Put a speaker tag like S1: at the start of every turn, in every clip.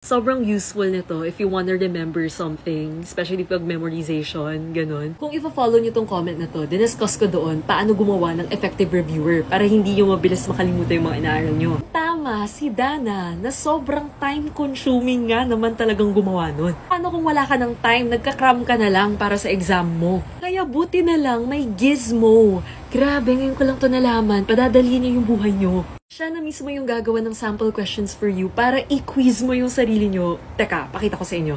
S1: Sobrang useful nito if you wanna remember something, especially pag memorization, ganun. Kung i-follow nyo tong comment na to, diniscuss ko doon paano gumawa ng effective reviewer para hindi nyo mabilis makalimutan yung mga inaaral nyo. Tama, si Dana, na sobrang time-consuming nga naman talagang gumawa nun. Paano kung wala ka ng time, nagka-cram ka na lang para sa exam mo? Kaya buti na lang may Gizmo. Grabe, ngayon ko lang to nalaman, padadaliin niya yung buhay nyo. Siya na mismo yung gagawa ng sample questions for you para i-quiz mo yung sarili nyo. Teka, pakita ko sa inyo.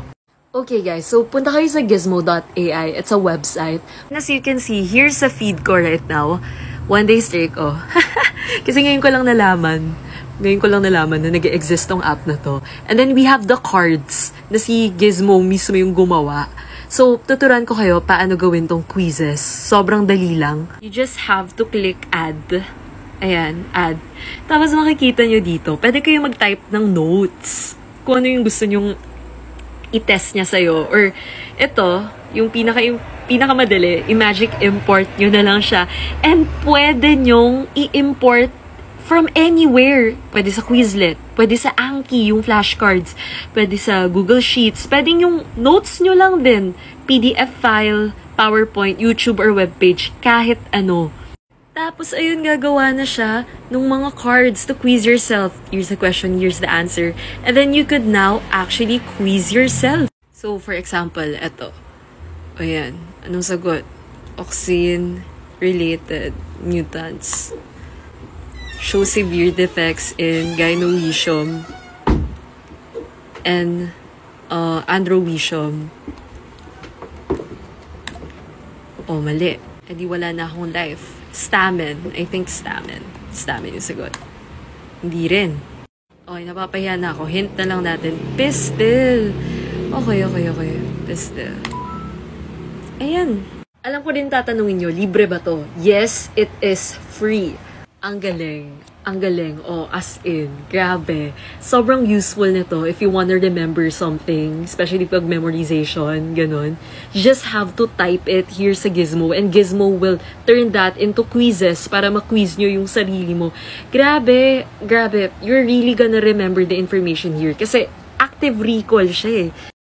S1: Okay guys, so punta kayo sa gizmo.ai. It's a website. As you can see, here's the feed ko right now. One day streak, oh. Kasi ngayon ko lang nalaman. Ngayon ko lang nalaman na nag-exist tong app na to. And then we have the cards na si Gizmo mismo yung gumawa. So, tuturuan ko kayo paano gawin tong quizzes. Sobrang dali lang. You just have to click add. Ayan, add. Tapos makikita nyo dito, pwede kayo mag-type ng notes. Kung ano yung gusto nyong i-test niya sa'yo. Or, ito, yung pinakamadali, i-magic import nyo na lang siya. And pwede nyong i-import from anywhere. Pwede sa Quizlet, pwede sa Anki, yung flashcards, pwede sa Google Sheets, pwede yung notes nyo lang din. PDF file, PowerPoint, YouTube, or webpage, kahit ano. Tapos, ayun, gagawa na siya ng mga cards to quiz yourself. Here's the question, here's the answer. And then, you could now actually quiz yourself. So, for example, eto. Ayan, anong sagot? Auxin-related mutants show severe defects in gynoecium and androecium. Oh, mali. Edi wala na akong life. Stamen. I think stamen. Stamen yung sagot. Hindi rin. Okay, napapahiya na ako. Hint na lang natin. Pistil. Okay. Pistil. Ayan. Alam ko din tatanungin nyo, libre ba to? Yes, it is free. Ang galing. Ang galing. Oh, as in. Grabe. Sobrang useful nito if you wanna remember something, especially pag memorization, ganun. You just have to type it here sa Gizmo and Gizmo will turn that into quizzes para ma-quiz nyo yung sarili mo. Grabe. Grabe. You're really gonna remember the information here kasi active recall siya eh.